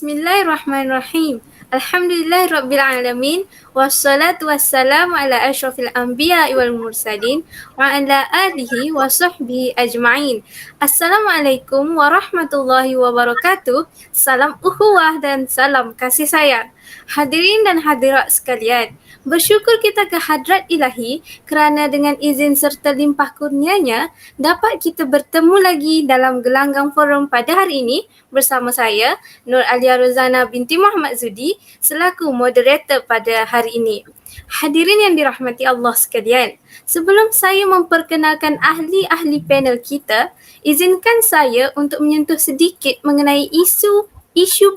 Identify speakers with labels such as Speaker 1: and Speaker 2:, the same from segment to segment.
Speaker 1: Bismillahirrahmanirrahim. Alhamdulillahirrabbilalamin. Wassalatu wassalamu ala ashrafil anbiya wal mursalin wa ala alihi wa sahbihi ajma'in. Assalamualaikum warahmatullahi wabarakatuh. Salam ukhuwah dan salam kasih sayang. Hadirin dan hadirat sekalian, bersyukur kita ke hadrat ilahi kerana dengan izin serta limpah kurnianya dapat kita bertemu lagi dalam gelanggang forum pada hari ini bersama saya, Nur Alia Rozana binti Muhammad Zudi selaku moderator pada hari ini. Hadirin yang dirahmati Allah sekalian, sebelum saya memperkenalkan ahli-ahli panel kita, izinkan saya untuk menyentuh sedikit mengenai isu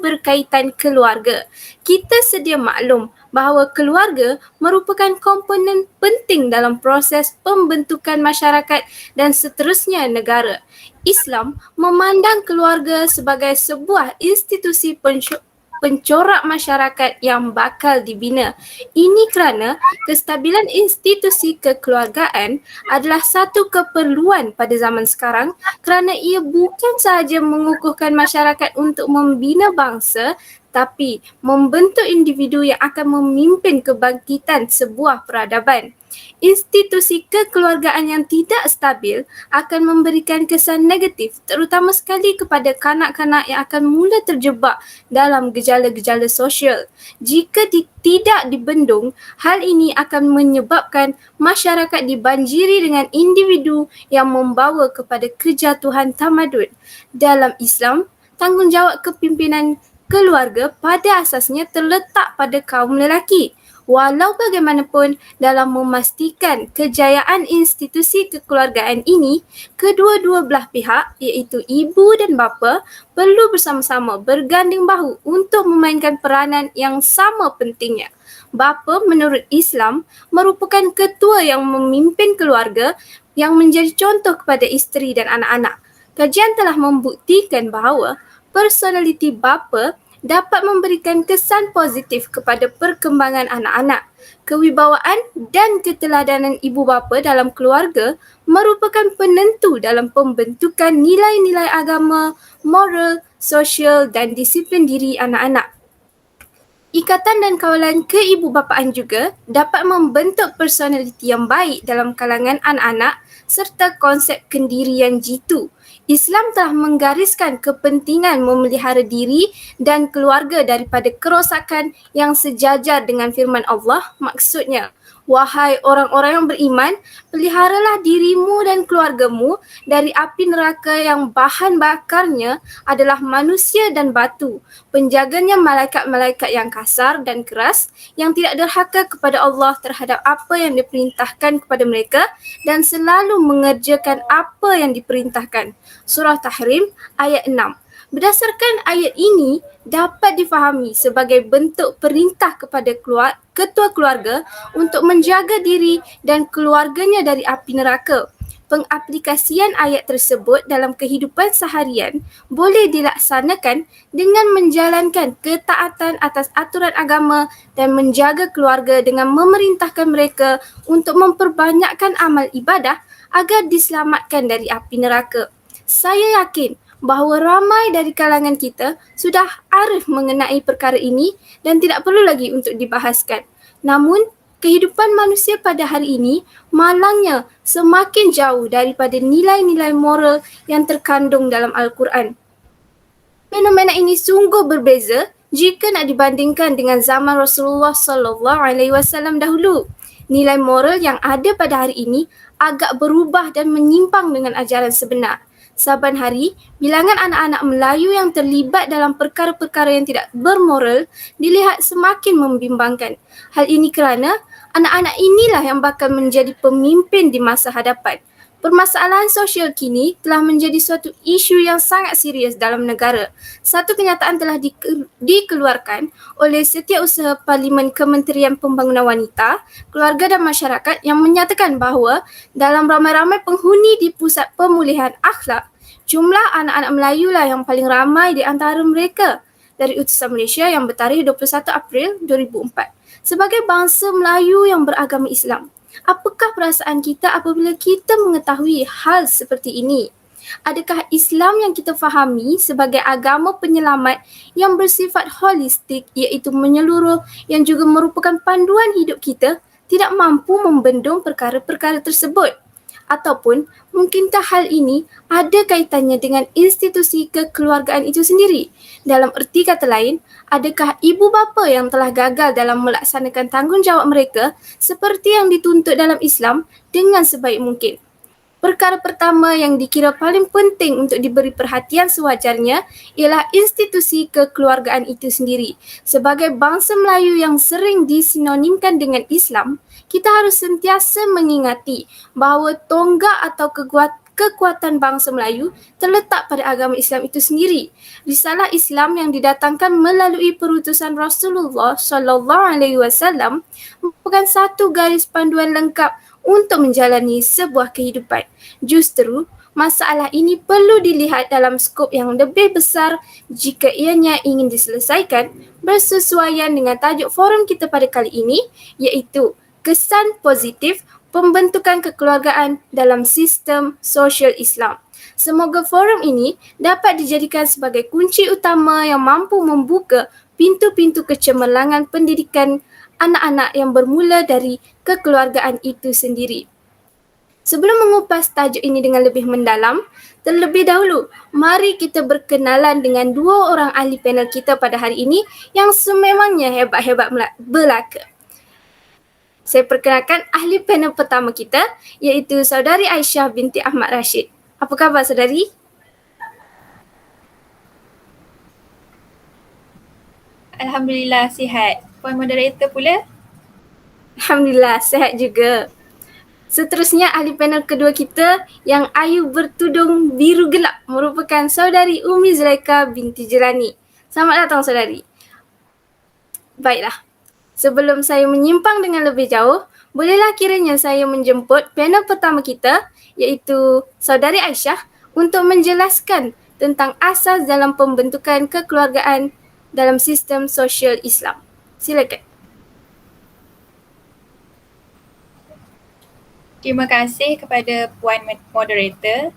Speaker 1: berkaitan keluarga. Kita sedia maklum bahawa keluarga merupakan komponen penting dalam proses pembentukan masyarakat dan seterusnya negara. Islam memandang keluarga sebagai sebuah institusi pencorak masyarakat yang bakal dibina. Ini kerana kestabilan institusi kekeluargaan adalah satu keperluan pada zaman sekarang kerana ia bukan sahaja mengukuhkan masyarakat untuk membina bangsa tapi membentuk individu yang akan memimpin kebangkitan sebuah peradaban. Institusi kekeluargaan yang tidak stabil akan memberikan kesan negatif terutama sekali kepada kanak-kanak yang akan mula terjebak dalam gejala-gejala sosial. Jika tidak dibendung, hal ini akan menyebabkan masyarakat dibanjiri dengan individu yang membawa kepada kejatuhan tamadun. Dalam Islam, tanggungjawab kepimpinan keluarga pada asasnya terletak pada kaum lelaki. Walau bagaimanapun, dalam memastikan kejayaan institusi kekeluargaan ini, kedua-dua belah pihak iaitu ibu dan bapa perlu bersama-sama berganding bahu untuk memainkan peranan yang sama pentingnya. Bapa menurut Islam merupakan ketua yang memimpin keluarga yang menjadi contoh kepada isteri dan anak-anak. Kajian telah membuktikan bahawa personaliti bapa dapat memberikan kesan positif kepada perkembangan anak-anak. Kewibawaan dan keteladanan ibu bapa dalam keluarga merupakan penentu dalam pembentukan nilai-nilai agama, moral, sosial dan disiplin diri anak-anak. Ikatan dan kawalan keibubapaan juga dapat membentuk personaliti yang baik dalam kalangan anak-anak serta konsep kendirian jitu. Islam telah menggariskan kepentingan memelihara diri dan keluarga daripada kerosakan yang sejajar dengan firman Allah, maksudnya, wahai orang-orang yang beriman, peliharalah dirimu dan keluargamu dari api neraka yang bahan bakarnya adalah manusia dan batu, penjaganya malaikat-malaikat yang kasar dan keras, yang tidak derhaka kepada Allah terhadap apa yang diperintahkan kepada mereka dan selalu mengerjakan apa yang diperintahkan. Surah Tahrim ayat 6. Berdasarkan ayat ini dapat difahami sebagai bentuk perintah kepada ketua keluarga untuk menjaga diri dan keluarganya dari api neraka. Pengaplikasian ayat tersebut dalam kehidupan seharian boleh dilaksanakan dengan menjalankan ketaatan atas aturan agama dan menjaga keluarga dengan memerintahkan mereka untuk memperbanyakkan amal ibadah agar diselamatkan dari api neraka. Saya yakin bahawa ramai dari kalangan kita sudah arif mengenai perkara ini dan tidak perlu lagi untuk dibahaskan. Namun, kehidupan manusia pada hari ini malangnya semakin jauh daripada nilai-nilai moral yang terkandung dalam Al-Quran. Fenomena ini sungguh berbeza jika nak dibandingkan dengan zaman Rasulullah SAW dahulu. Nilai moral yang ada pada hari ini agak berubah dan menyimpang dengan ajaran sebenar. Saban hari, bilangan anak-anak Melayu yang terlibat dalam perkara-perkara yang tidak bermoral dilihat semakin membimbangkan. Hal ini kerana anak-anak inilah yang bakal menjadi pemimpin di masa hadapan. Permasalahan sosial kini telah menjadi suatu isu yang sangat serius dalam negara. Satu kenyataan telah dikeluarkan oleh Setiausaha Parlimen Kementerian Pembangunan Wanita, Keluarga dan Masyarakat yang menyatakan bahawa dalam ramai-ramai penghuni di Pusat Pemulihan Akhlak, jumlah anak-anak Melayu lah yang paling ramai di antara mereka. Dari Utusan Malaysia yang bertarikh 21 April 2004. Sebagai bangsa Melayu yang beragama Islam, apakah perasaan kita apabila kita mengetahui hal seperti ini? Adakah Islam yang kita fahami sebagai agama penyelamat yang bersifat holistik, iaitu menyeluruh, yang juga merupakan panduan hidup kita, tidak mampu membendung perkara-perkara tersebut? Ataupun mungkinkah hal ini ada kaitannya dengan institusi kekeluargaan itu sendiri? Dalam erti kata lain, adakah ibu bapa yang telah gagal dalam melaksanakan tanggungjawab mereka seperti yang dituntut dalam Islam dengan sebaik mungkin? Perkara pertama yang dikira paling penting untuk diberi perhatian sewajarnya ialah institusi kekeluargaan itu sendiri. Sebagai bangsa Melayu yang sering disinonimkan dengan Islam, kita harus sentiasa mengingati bahawa tonggak atau kekuatan bangsa Melayu terletak pada agama Islam itu sendiri. Risalah Islam yang didatangkan melalui perutusan Rasulullah SAW merupakan satu garis panduan lengkap untuk menjalani sebuah kehidupan. Justru, masalah ini perlu dilihat dalam skop yang lebih besar jika ianya ingin diselesaikan bersesuaian dengan tajuk forum kita pada kali ini, iaitu kesan positif pembentukan kekeluargaan dalam sistem sosial Islam. Semoga forum ini dapat dijadikan sebagai kunci utama yang mampu membuka pintu-pintu kecemerlangan pendidikan anak-anak yang bermula dari kekeluargaan itu sendiri. Sebelum mengupas tajuk ini dengan lebih mendalam, terlebih dahulu, mari kita berkenalan dengan dua orang ahli panel kita pada hari ini yang sememangnya hebat-hebat belaka. Saya perkenalkan ahli panel pertama kita, iaitu Saudari Aisyah binti Ahmad Rashid. Apa khabar, saudari?
Speaker 2: Alhamdulillah sihat. Puan moderator pula?
Speaker 1: Alhamdulillah, sihat juga. Seterusnya, ahli panel kedua kita yang ayu bertudung biru gelap merupakan Saudari Umi Zulaika binti Jelani. Selamat datang, saudari. Baiklah, sebelum saya menyimpang dengan lebih jauh, bolehlah kiranya saya menjemput panel pertama kita, iaitu Saudari Aisyah, untuk menjelaskan tentang asas dalam pembentukan kekeluargaan dalam sistem sosial Islam. Silakan.
Speaker 2: Terima kasih kepada Puan moderator.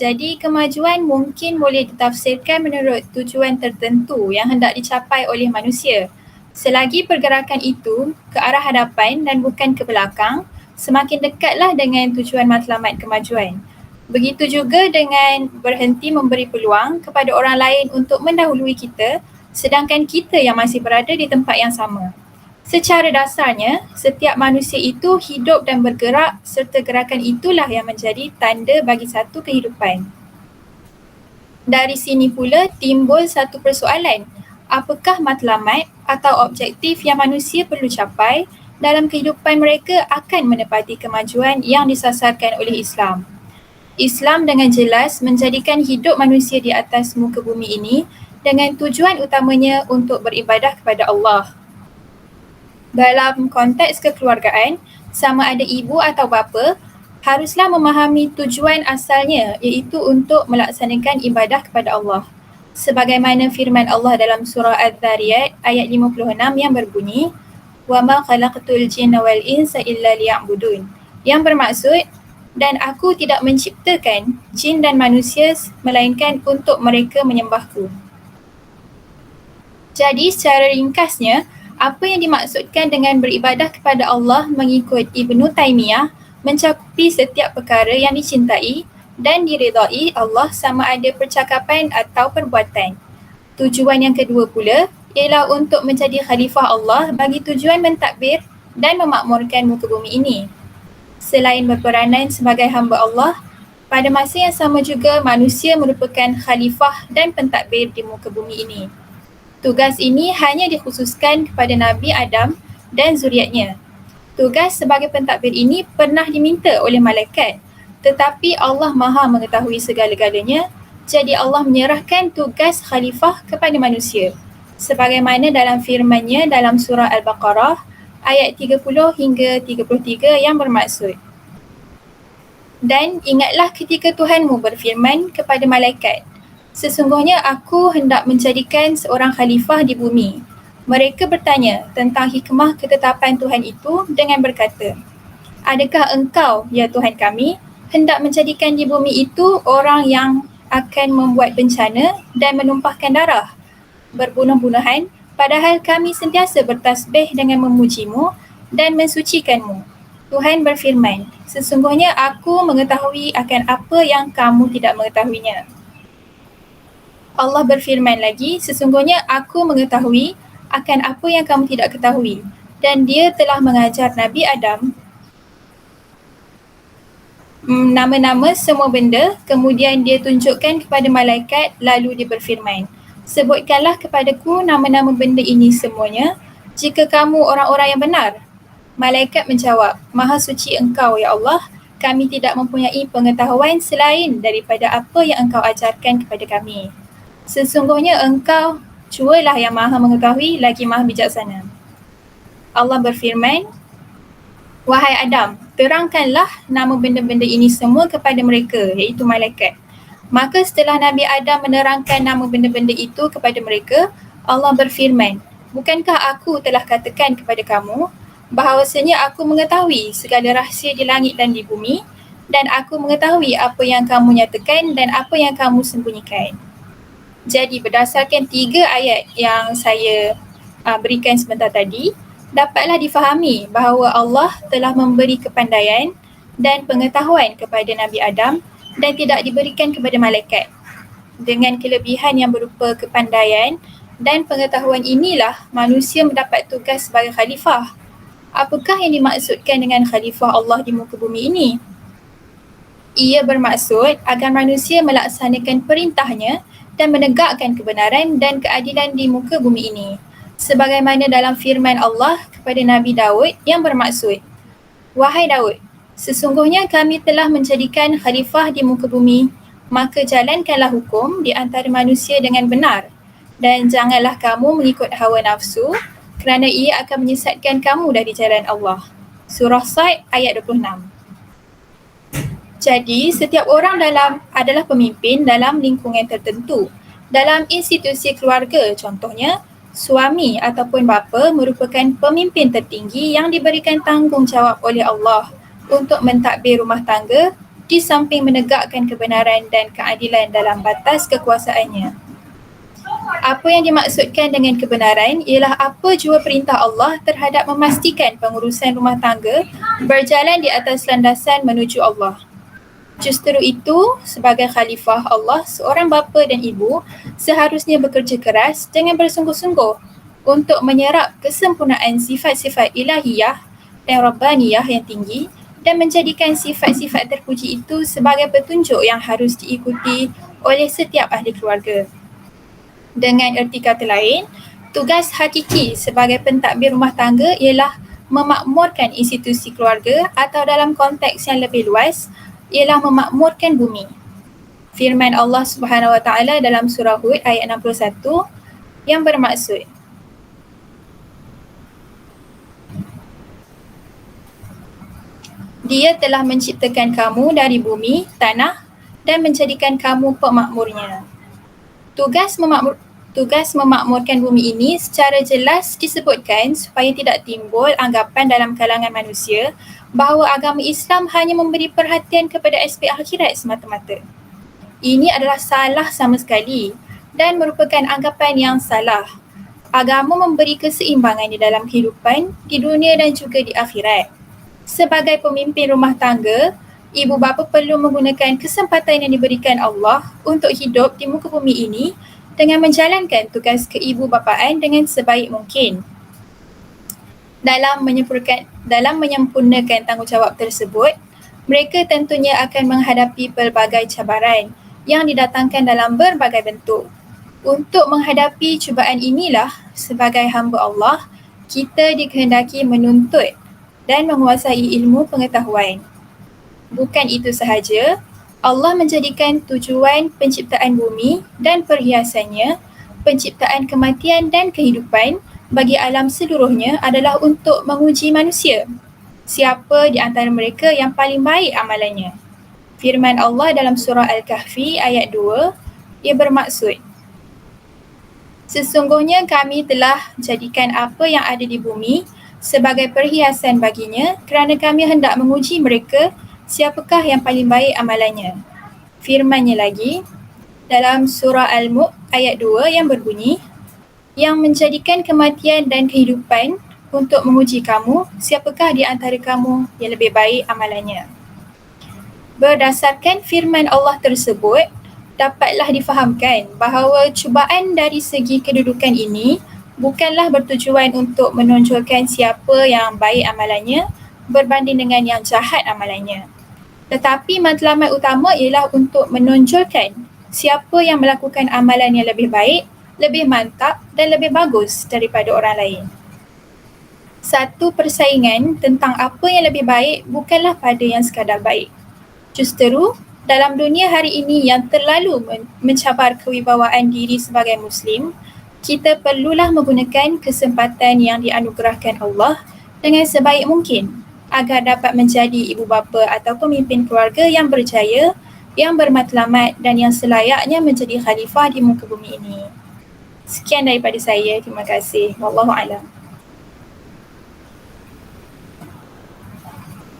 Speaker 2: Jadi kemajuan mungkin boleh ditafsirkan menurut tujuan tertentu yang hendak dicapai oleh manusia. Selagi pergerakan itu ke arah hadapan dan bukan ke belakang, semakin dekatlah dengan tujuan matlamat kemajuan. Begitu juga dengan berhenti memberi peluang kepada orang lain untuk mendahului kita, sedangkan kita yang masih berada di tempat yang sama. Secara dasarnya, setiap manusia itu hidup dan bergerak serta gerakan itulah yang menjadi tanda bagi satu kehidupan. Dari sini pula timbul satu persoalan. Apakah matlamat atau objektif yang manusia perlu capai dalam kehidupan mereka akan menepati kemajuan yang disasarkan oleh Islam? Islam dengan jelas menjadikan hidup manusia di atas muka bumi ini dengan tujuan utamanya untuk beribadah kepada Allah. Dalam konteks kekeluargaan, sama ada ibu atau bapa, haruslah memahami tujuan asalnya iaitu untuk melaksanakan ibadah kepada Allah. Sebagaimana firman Allah dalam surah Adz-Dzariyat ayat 56 yang berbunyi, وَمَا خَلَقْتُ الْجِنَّ وَالْإِنسَ إِلَّا لِيَعْبُدُونَ, yang bermaksud, dan aku tidak menciptakan jin dan manusia melainkan untuk mereka menyembahku. Jadi secara ringkasnya, apa yang dimaksudkan dengan beribadah kepada Allah mengikut Ibnu Taimiyah mencakupi setiap perkara yang dicintai dan diredai Allah sama ada percakapan atau perbuatan. Tujuan yang kedua pula ialah untuk menjadi khalifah Allah bagi tujuan mentadbir dan memakmurkan muka bumi ini. Selain berperanan sebagai hamba Allah, pada masa yang sama juga manusia merupakan khalifah dan pentadbir di muka bumi ini. Tugas ini hanya dikhususkan kepada Nabi Adam dan zuriatnya. Tugas sebagai pentadbir ini pernah diminta oleh malaikat, tetapi Allah Maha mengetahui segala-galanya, jadi Allah menyerahkan tugas khalifah kepada manusia. Sebagaimana dalam firman-Nya dalam surah Al-Baqarah ayat 30 hingga 33 yang bermaksud, dan ingatlah ketika Tuhanmu berfirman kepada malaikat, sesungguhnya aku hendak menjadikan seorang khalifah di bumi. Mereka bertanya tentang hikmah ketetapan Tuhan itu dengan berkata, adakah engkau, ya Tuhan kami, hendak menjadikan di bumi itu orang yang akan membuat bencana dan menumpahkan darah, berbunuh-bunuhan, padahal kami sentiasa bertasbih dengan memujimu dan mensucikanmu. Tuhan berfirman, sesungguhnya aku mengetahui akan apa yang kamu tidak mengetahuinya. Allah berfirman lagi, sesungguhnya aku mengetahui akan apa yang kamu tidak ketahui, dan dia telah mengajar Nabi Adam nama-nama semua benda, kemudian dia tunjukkan kepada malaikat, lalu dia berfirman, sebutkanlah kepadaku nama-nama benda ini semuanya, jika kamu orang-orang yang benar. Malaikat menjawab, Maha suci engkau ya Allah, kami tidak mempunyai pengetahuan selain daripada apa yang engkau ajarkan kepada kami. Sesungguhnya engkau jualah yang maha mengetahui lagi maha bijaksana. Allah berfirman, wahai Adam, terangkanlah nama benda-benda ini semua kepada mereka, iaitu malaikat. Maka setelah Nabi Adam menerangkan nama benda-benda itu kepada mereka, Allah berfirman, bukankah aku telah katakan kepada kamu bahawasanya aku mengetahui segala rahsia di langit dan di bumi, dan aku mengetahui apa yang kamu nyatakan dan apa yang kamu sembunyikan. Jadi berdasarkan 3 ayat yang saya berikan sebentar tadi, dapatlah difahami bahawa Allah telah memberi kepandaian dan pengetahuan kepada Nabi Adam dan tidak diberikan kepada malaikat. Dengan kelebihan yang berupa kepandaian dan pengetahuan inilah manusia mendapat tugas sebagai khalifah. Apakah yang dimaksudkan dengan khalifah Allah di muka bumi ini? Ia bermaksud agar manusia melaksanakan perintahnya dan menegakkan kebenaran dan keadilan di muka bumi ini. Sebagaimana dalam firman Allah kepada Nabi Daud yang bermaksud, wahai Daud, sesungguhnya kami telah menjadikan khalifah di muka bumi, maka jalankanlah hukum di antara manusia dengan benar, dan janganlah kamu mengikut hawa nafsu, kerana ia akan menyesatkan kamu dari jalan Allah. Surah Sad ayat 26. Jadi, setiap orang adalah pemimpin dalam lingkungan tertentu. Dalam institusi keluarga, contohnya, suami ataupun bapa merupakan pemimpin tertinggi yang diberikan tanggungjawab oleh Allah untuk mentadbir rumah tangga di samping menegakkan kebenaran dan keadilan dalam batas kekuasaannya. Apa yang dimaksudkan dengan kebenaran ialah apa jua perintah Allah terhadap memastikan pengurusan rumah tangga berjalan di atas landasan menuju Allah. Justru itu, sebagai khalifah Allah, seorang bapa dan ibu seharusnya bekerja keras dengan bersungguh-sungguh untuk menyerap kesempurnaan sifat-sifat ilahiyah dan rabbaniyah yang tinggi dan menjadikan sifat-sifat terpuji itu sebagai petunjuk yang harus diikuti oleh setiap ahli keluarga. Dengan erti kata lain, tugas hakiki sebagai pentadbir rumah tangga ialah memakmurkan institusi keluarga atau dalam konteks yang lebih luas, ialah memakmurkan bumi. Firman Allah Subhanahu Wa Taala dalam surah Hud ayat 61 yang bermaksud, Dia telah menciptakan kamu dari bumi, tanah dan menjadikan kamu pemakmurnya. Tugas memakmurkan bumi ini secara jelas disebutkan supaya tidak timbul anggapan dalam kalangan manusia bahawa agama Islam hanya memberi perhatian kepada aspek akhirat semata-mata. Ini adalah salah sama sekali dan merupakan anggapan yang salah. Agama memberi keseimbangan di dalam kehidupan di dunia dan juga di akhirat. Sebagai pemimpin rumah tangga, ibu bapa perlu menggunakan kesempatan yang diberikan Allah untuk hidup di muka bumi ini dengan menjalankan tugas keibu-bapaan dengan sebaik mungkin. Dalam menyempurnakan tanggungjawab tersebut, mereka tentunya akan menghadapi pelbagai cabaran yang didatangkan dalam berbagai bentuk. Untuk menghadapi cubaan inilah, sebagai hamba Allah, kita dikehendaki menuntut dan menguasai ilmu pengetahuan. Bukan itu sahaja, Allah menjadikan tujuan penciptaan bumi dan perhiasannya, penciptaan kematian dan kehidupan bagi alam seluruhnya adalah untuk menguji manusia. Siapa di antara mereka yang paling baik amalannya? Firman Allah dalam surah Al-Kahfi ayat 2, ia bermaksud, sesungguhnya kami telah jadikan apa yang ada di bumi sebagai perhiasan baginya kerana kami hendak menguji mereka siapakah yang paling baik amalannya? Firman-Nya lagi dalam surah Al-Mulk ayat 2 yang berbunyi, yang menjadikan kematian dan kehidupan untuk menguji kamu, siapakah di antara kamu yang lebih baik amalannya? Berdasarkan firman Allah tersebut, dapatlah difahamkan bahawa cubaan dari segi kedudukan ini bukanlah bertujuan untuk menonjolkan siapa yang baik amalannya berbanding dengan yang jahat amalannya. Tetapi matlamat utama ialah untuk menonjolkan siapa yang melakukan amalan yang lebih baik, lebih mantap dan lebih bagus daripada orang lain. Satu persaingan tentang apa yang lebih baik bukanlah pada yang sekadar baik. Justeru, dalam dunia hari ini yang terlalu mencabar kewibawaan diri sebagai Muslim, kita perlulah menggunakan kesempatan yang dianugerahkan Allah dengan sebaik mungkin agar dapat menjadi ibu bapa atau pemimpin keluarga yang berjaya, yang bermatlamat dan yang selayaknya menjadi khalifah di muka bumi ini. Sekian daripada saya. Terima kasih. Wallahualam.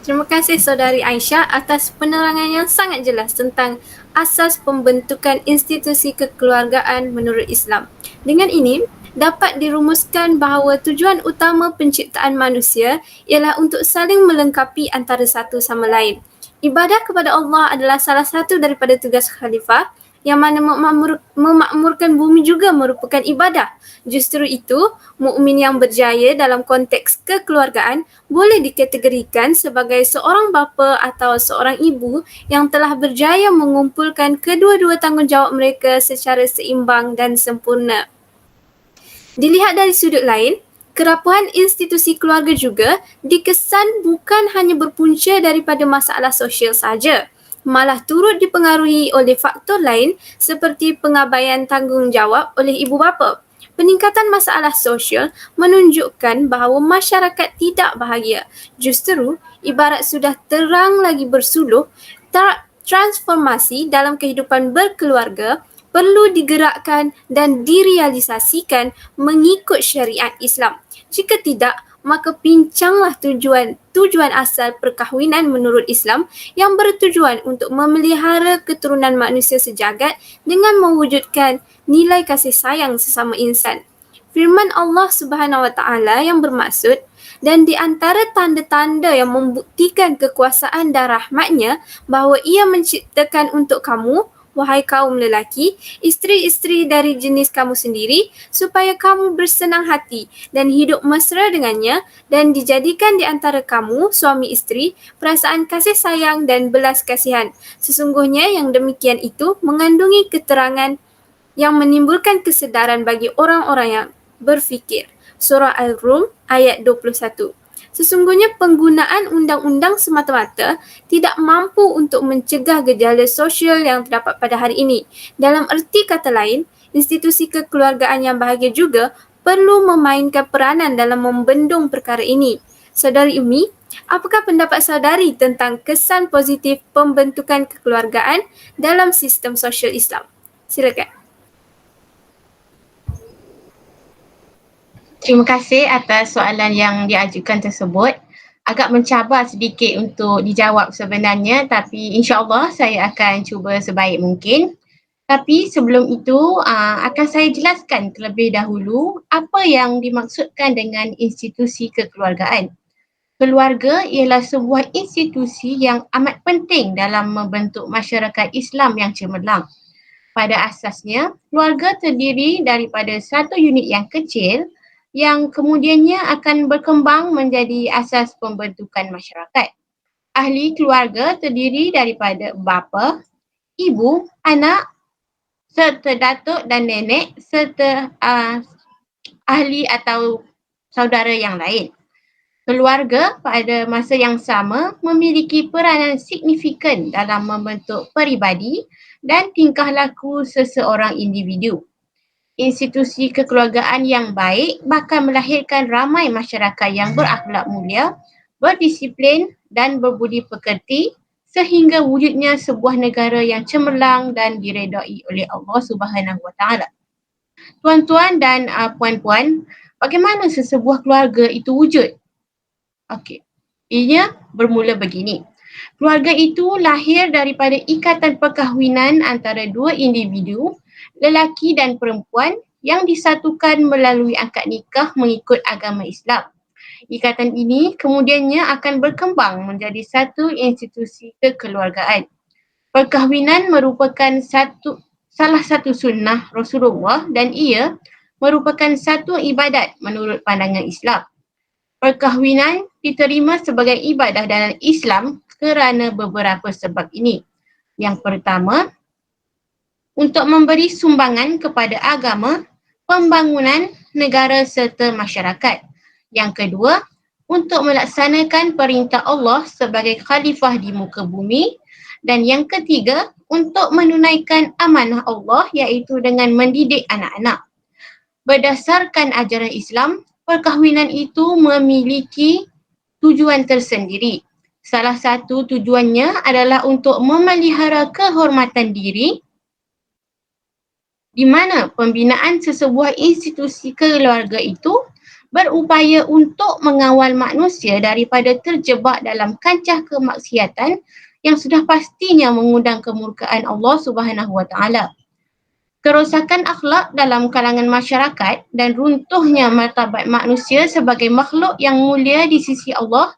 Speaker 1: Terima kasih Saudari Aisyah atas penerangan yang sangat jelas tentang asas pembentukan institusi kekeluargaan menurut Islam. Dengan ini, dapat dirumuskan bahawa tujuan utama penciptaan manusia ialah untuk saling melengkapi antara satu sama lain. Ibadah kepada Allah adalah salah satu daripada tugas khalifah, yang mana memakmurkan bumi juga merupakan ibadah. Justru itu, mukmin yang berjaya dalam konteks kekeluargaan boleh dikategorikan sebagai seorang bapa atau seorang ibu yang telah berjaya mengumpulkan kedua-dua tanggungjawab mereka secara seimbang dan sempurna. Dilihat dari sudut lain, kerapuhan institusi keluarga juga dikesan bukan hanya berpunca daripada masalah sosial sahaja, malah turut dipengaruhi oleh faktor lain seperti pengabaian tanggungjawab oleh ibu bapa. Peningkatan masalah sosial menunjukkan bahawa masyarakat tidak bahagia. Justeru, ibarat sudah terang lagi bersuluh, transformasi dalam kehidupan berkeluarga perlu digerakkan dan direalisasikan mengikut syariat Islam. Jika tidak, maka pincanglah tujuan asal perkahwinan menurut Islam yang bertujuan untuk memelihara keturunan manusia sejagat dengan mewujudkan nilai kasih sayang sesama insan. Firman Allah Subhanahu Wa Taala yang bermaksud, dan di antara tanda-tanda yang membuktikan kekuasaan dan rahmatnya bahawa ia menciptakan untuk kamu, wahai kaum lelaki, isteri-isteri dari jenis kamu sendiri, supaya kamu bersenang hati dan hidup mesra dengannya, dan dijadikan di antara kamu, suami isteri, perasaan kasih sayang dan belas kasihan. Sesungguhnya yang demikian itu mengandungi keterangan yang menimbulkan kesedaran bagi orang-orang yang berfikir. Surah Al-Rum ayat 21. Sesungguhnya penggunaan undang-undang semata-mata tidak mampu untuk mencegah gejala sosial yang terdapat pada hari ini. Dalam erti kata lain, institusi kekeluargaan yang bahagia juga perlu memainkan peranan dalam membendung perkara ini. Saudari Umi, apakah pendapat saudari tentang kesan positif pembentukan kekeluargaan dalam sistem sosial Islam? Silakan.
Speaker 3: Terima kasih atas soalan yang diajukan tersebut. Agak mencabar sedikit untuk dijawab sebenarnya, tapi insya-Allah saya akan cuba sebaik mungkin. Tapi sebelum itu akan saya jelaskan terlebih dahulu apa yang dimaksudkan dengan institusi kekeluargaan. Keluarga ialah sebuah institusi yang amat penting dalam membentuk masyarakat Islam yang cemerlang. Pada asasnya, keluarga terdiri daripada satu unit yang kecil yang kemudiannya akan berkembang menjadi asas pembentukan masyarakat. Ahli keluarga terdiri daripada bapa, ibu, anak, serta datuk dan nenek serta ahli atau saudara yang lain. Keluarga pada masa yang sama memiliki peranan signifikan dalam membentuk peribadi dan tingkah laku seseorang individu. Institusi kekeluargaan yang baik bakal melahirkan ramai masyarakat yang berakhlak mulia, berdisiplin dan berbudi pekerti sehingga wujudnya sebuah negara yang cemerlang dan diredai oleh Allah Subhanahu Wa Taala. Tuan-tuan dan puan-puan, bagaimana sesebuah keluarga itu wujud? Okey. Ianya bermula begini. Keluarga itu lahir daripada ikatan perkahwinan antara dua individu, lelaki dan perempuan yang disatukan melalui akad nikah mengikut agama Islam. Ikatan ini kemudiannya akan berkembang menjadi satu institusi kekeluargaan. Perkahwinan merupakan salah satu sunnah Rasulullah dan ia merupakan satu ibadat menurut pandangan Islam. Perkahwinan diterima sebagai ibadah dalam Islam kerana beberapa sebab ini. Yang pertama, untuk memberi sumbangan kepada agama, pembangunan negara serta masyarakat. Yang kedua, untuk melaksanakan perintah Allah sebagai khalifah di muka bumi. Dan yang ketiga, untuk menunaikan amanah Allah iaitu dengan mendidik anak-anak. Berdasarkan ajaran Islam, perkahwinan itu memiliki tujuan tersendiri. Salah satu tujuannya adalah untuk memelihara kehormatan diri, di mana pembinaan sesebuah institusi keluarga itu berupaya untuk mengawal manusia daripada terjebak dalam kancah kemaksiatan yang sudah pastinya mengundang kemurkaan Allah Subhanahu Wa Taala. Kerosakan akhlak dalam kalangan masyarakat dan runtuhnya martabat manusia sebagai makhluk yang mulia di sisi Allah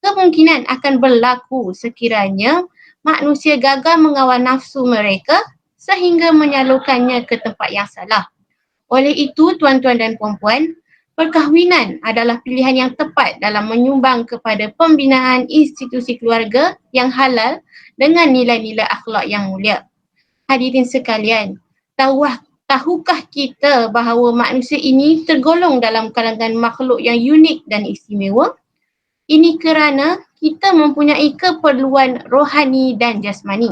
Speaker 3: kemungkinan akan berlaku sekiranya manusia gagal mengawal nafsu mereka sehingga menyalurkannya ke tempat yang salah. Oleh itu, tuan-tuan dan puan-puan, perkahwinan adalah pilihan yang tepat dalam menyumbang kepada pembinaan institusi keluarga yang halal dengan nilai-nilai akhlak yang mulia. Hadirin sekalian, tahukah kita bahawa manusia ini tergolong dalam kalangan makhluk yang unik dan istimewa? Ini kerana kita mempunyai keperluan rohani dan jasmani.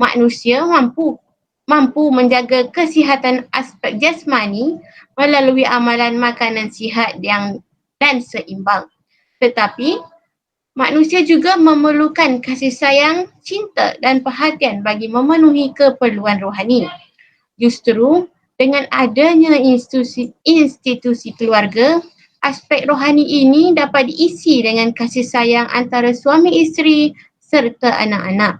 Speaker 3: Manusia mampu menjaga kesihatan aspek jasmani melalui amalan makanan sihat dan seimbang. Tetapi manusia juga memerlukan kasih sayang, cinta dan perhatian bagi memenuhi keperluan rohani. Justru dengan adanya institusi keluarga, aspek rohani ini dapat diisi dengan kasih sayang antara suami isteri serta anak-anak.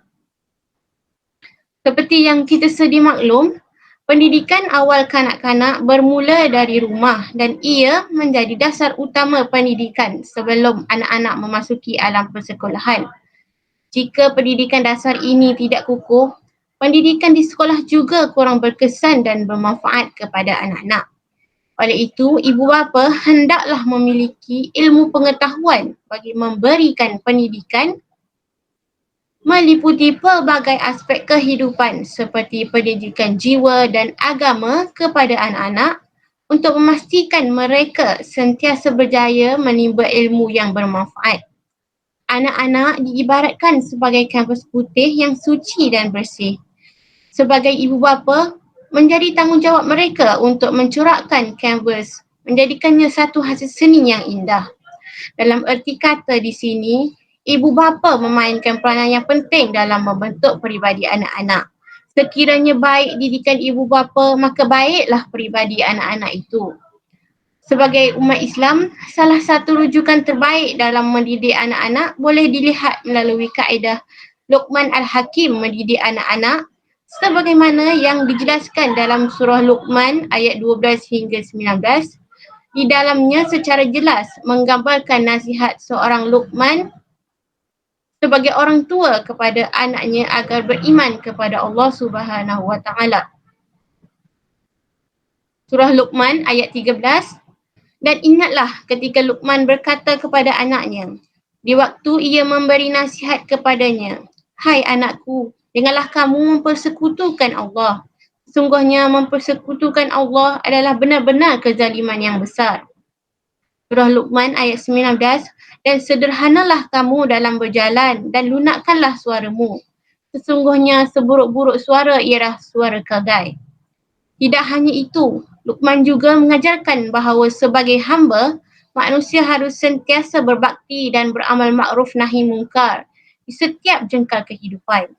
Speaker 3: Seperti yang kita sedia maklum, pendidikan awal kanak-kanak bermula dari rumah dan ia menjadi dasar utama pendidikan sebelum anak-anak memasuki alam persekolahan. Jika pendidikan dasar ini tidak kukuh, pendidikan di sekolah juga kurang berkesan dan bermanfaat kepada anak-anak. Oleh itu, ibu bapa hendaklah memiliki ilmu pengetahuan bagi memberikan pendidikan meliputi pelbagai aspek kehidupan seperti pendidikan jiwa dan agama kepada anak-anak untuk memastikan mereka sentiasa berjaya menimba ilmu yang bermanfaat. Anak-anak diibaratkan sebagai kanvas putih yang suci dan bersih. Sebagai ibu bapa, menjadi tanggungjawab mereka untuk mencorakkan kanvas, menjadikannya satu hasil seni yang indah. Dalam erti kata di sini, ibu bapa memainkan peranan yang penting dalam membentuk peribadi anak-anak. Sekiranya baik didikan ibu bapa, maka baiklah peribadi anak-anak itu. Sebagai umat Islam, salah satu rujukan terbaik dalam mendidik anak-anak boleh dilihat melalui kaedah Luqman Al-Hakim mendidik anak-anak sebagaimana yang dijelaskan dalam surah Luqman ayat 12 hingga 19. Di dalamnya secara jelas menggambarkan nasihat seorang Luqman sebagai orang tua kepada anaknya agar beriman kepada Allah Subhanahu Wa Taala. Surah Luqman ayat 13. Dan ingatlah ketika Luqman berkata kepada anaknya, di waktu ia memberi nasihat kepadanya, "Hai anakku, janganlah kamu mempersekutukan Allah. Sesungguhnya mempersekutukan Allah adalah benar-benar kezaliman yang besar." Surah Luqman ayat 19. Dan sederhanalah kamu dalam berjalan dan lunakkanlah suaramu. Sesungguhnya seburuk-buruk suara ialah suara kegai. Tidak hanya itu, Luqman juga mengajarkan bahawa sebagai hamba, manusia harus sentiasa berbakti dan beramal makruf nahi mungkar di setiap jengkal kehidupan.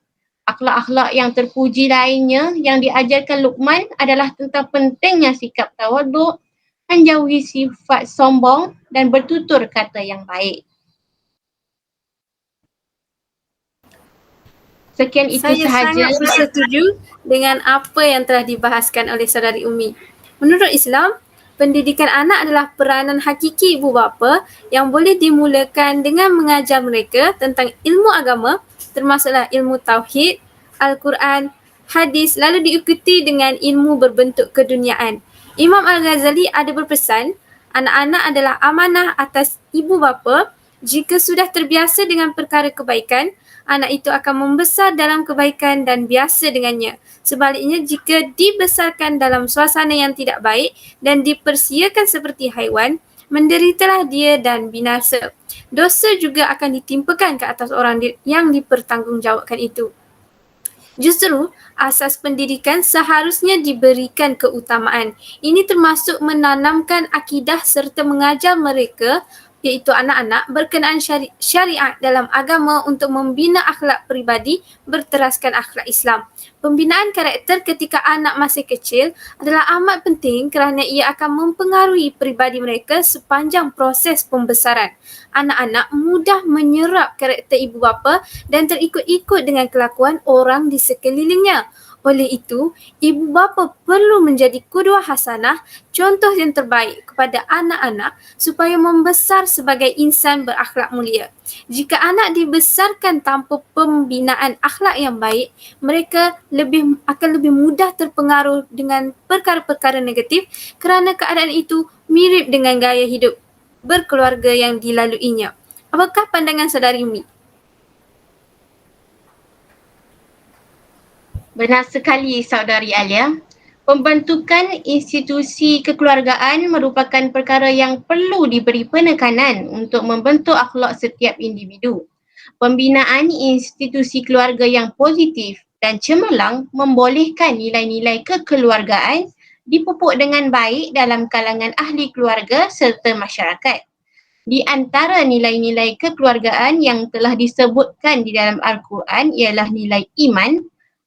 Speaker 3: Akhlak-akhlak yang terpuji lainnya yang diajarkan Luqman adalah tentang pentingnya sikap tawaduk, menjauhi sifat sombong dan bertutur kata yang baik. Sekian itu
Speaker 1: Saya
Speaker 3: sahaja.
Speaker 1: sangat bersetuju dengan apa yang telah dibahaskan oleh Saudari Umi. Menurut Islam, pendidikan anak adalah peranan hakiki ibu bapa yang boleh dimulakan dengan mengajar mereka tentang ilmu agama, termasuklah ilmu tauhid, Al-Quran, hadis, lalu diikuti dengan ilmu berbentuk keduniaan. Imam Al-Ghazali ada berpesan, anak-anak adalah amanah atas ibu bapa. Jika sudah terbiasa dengan perkara kebaikan, anak itu akan membesar dalam kebaikan dan biasa dengannya. Sebaliknya, jika dibesarkan dalam suasana yang tidak baik dan dipersiakan seperti haiwan, menderitalah dia dan binasa. Dosa juga akan ditimpakan ke atas orang yang dipertanggungjawabkan itu. Justru, asas pendidikan seharusnya diberikan keutamaan. Ini termasuk menanamkan akidah serta mengajar mereka, iaitu anak-anak, berkenaan syariat dalam agama untuk membina akhlak peribadi berteraskan akhlak Islam. Pembinaan karakter ketika anak masih kecil adalah amat penting kerana ia akan mempengaruhi peribadi mereka sepanjang proses pembesaran. Anak-anak mudah menyerap karakter ibu bapa dan terikut-ikut dengan kelakuan orang di sekelilingnya. Oleh itu, ibu bapa perlu menjadi qudwah hasanah, contoh yang terbaik kepada anak-anak supaya membesar sebagai insan berakhlak mulia. Jika anak dibesarkan tanpa pembinaan akhlak yang baik, mereka akan lebih mudah terpengaruh dengan perkara-perkara negatif kerana keadaan itu mirip dengan gaya hidup berkeluarga yang dilaluinya. Apakah pandangan Saudari Umi?
Speaker 3: Benar sekali Saudari Alia. Pembentukan institusi kekeluargaan merupakan perkara yang perlu diberi penekanan untuk membentuk akhlak setiap individu. Pembinaan institusi keluarga yang positif dan cemerlang membolehkan nilai-nilai kekeluargaan dipupuk dengan baik dalam kalangan ahli keluarga serta masyarakat. Di antara nilai-nilai kekeluargaan yang telah disebutkan di dalam Al-Quran ialah nilai iman,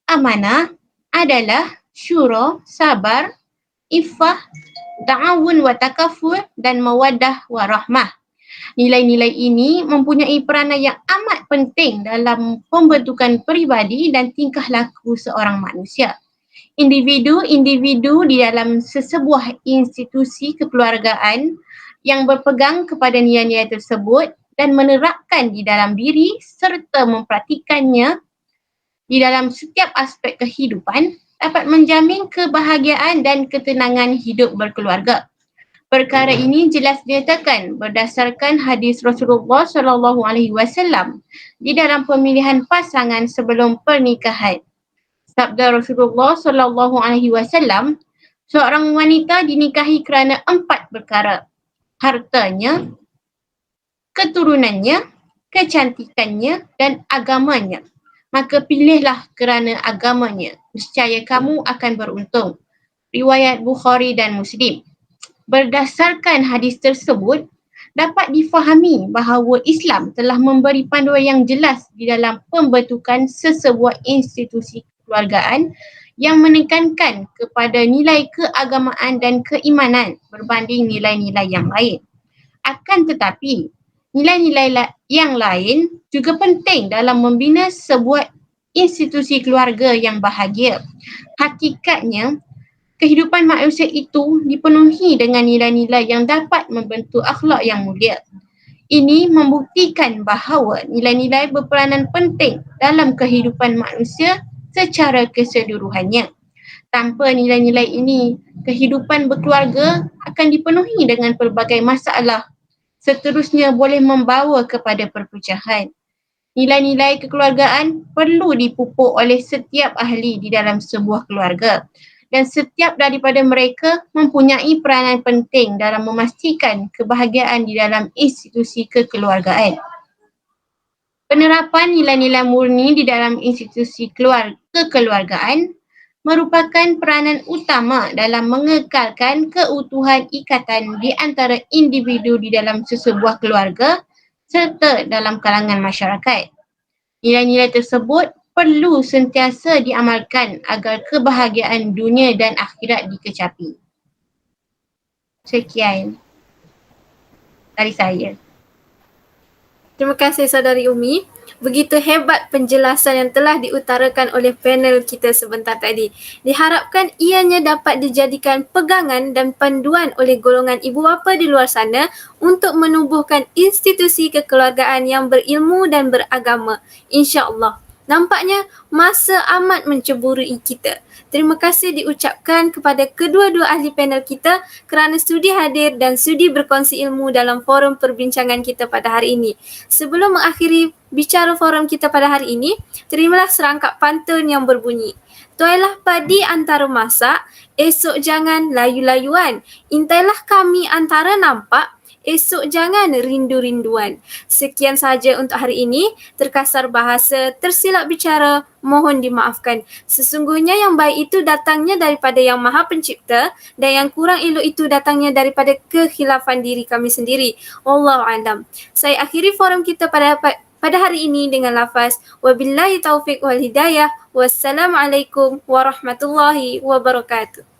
Speaker 3: amanah, adalah syura, sabar, iffah, ta'awun wa takafur dan mawaddah wa rahmah. Nilai-nilai ini mempunyai peranan yang amat penting dalam pembentukan peribadi dan tingkah laku seorang manusia. Individu-individu di dalam sesebuah institusi kekeluargaan yang berpegang kepada nilai-nilai tersebut dan menerapkan di dalam diri serta mempraktikannya di dalam setiap aspek kehidupan dapat menjamin kebahagiaan dan ketenangan hidup berkeluarga. Perkara ini jelas dinyatakan berdasarkan hadis Rasulullah SAW di dalam pemilihan pasangan sebelum pernikahan. Sabda Rasulullah SAW, seorang wanita dinikahi kerana 4 perkara: hartanya, keturunannya, kecantikannya dan agamanya. Maka pilihlah kerana agamanya. Nescaya kamu akan beruntung. Riwayat Bukhari dan Muslim. Berdasarkan hadis tersebut, dapat difahami bahawa Islam telah memberi panduan yang jelas di dalam pembentukan sesebuah institusi kekeluargaan yang menekankan kepada nilai keagamaan dan keimanan berbanding nilai-nilai yang lain. Akan tetapi, nilai-nilai yang lain juga penting dalam membina sebuah institusi keluarga yang bahagia. Hakikatnya, kehidupan manusia itu dipenuhi dengan nilai-nilai yang dapat membentuk akhlak yang mulia. Ini membuktikan bahawa nilai-nilai berperanan penting dalam kehidupan manusia secara keseluruhannya. Tanpa nilai-nilai ini, kehidupan berkeluarga akan dipenuhi dengan pelbagai masalah. Seterusnya boleh membawa kepada perpecahan. Nilai-nilai kekeluargaan perlu dipupuk oleh setiap ahli di dalam sebuah keluarga dan setiap daripada mereka mempunyai peranan penting dalam memastikan kebahagiaan di dalam institusi kekeluargaan. Penerapan nilai-nilai murni di dalam institusi kekeluargaan merupakan peranan utama dalam mengekalkan keutuhan ikatan di antara individu di dalam sesebuah keluarga serta dalam kalangan masyarakat. Nilai-nilai tersebut perlu sentiasa diamalkan agar kebahagiaan dunia dan akhirat dikecapi. Sekian dari saya.
Speaker 1: Terima kasih Saudari Umi. Begitu hebat penjelasan yang telah diutarakan oleh panel kita sebentar tadi. Diharapkan ianya dapat dijadikan pegangan dan panduan oleh golongan ibu bapa di luar sana untuk menubuhkan institusi kekeluargaan yang berilmu dan beragama. InsyaAllah. Nampaknya masa amat menceburui kita. Terima kasih diucapkan kepada kedua-dua ahli panel kita kerana sudi hadir dan sudi berkongsi ilmu dalam forum perbincangan kita pada hari ini. Sebelum mengakhiri bicara forum kita pada hari ini, terimalah serangkap pantun yang berbunyi. Tuailah padi antara masak, esok jangan layu-layuan. Intailah kami antara nampak, esok jangan rindu-rinduan. Sekian sahaja untuk hari ini. Terkasar bahasa, tersilap bicara, mohon dimaafkan. Sesungguhnya yang baik itu datangnya daripada Yang Maha Pencipta dan yang kurang elok itu datangnya daripada kekhilafan diri kami sendiri. Wallahu a'lam. Saya akhiri forum kita pada hari ini dengan lafaz wabillahi taufiq wal hidayah. Wassalamualaikum warahmatullahi wabarakatuh.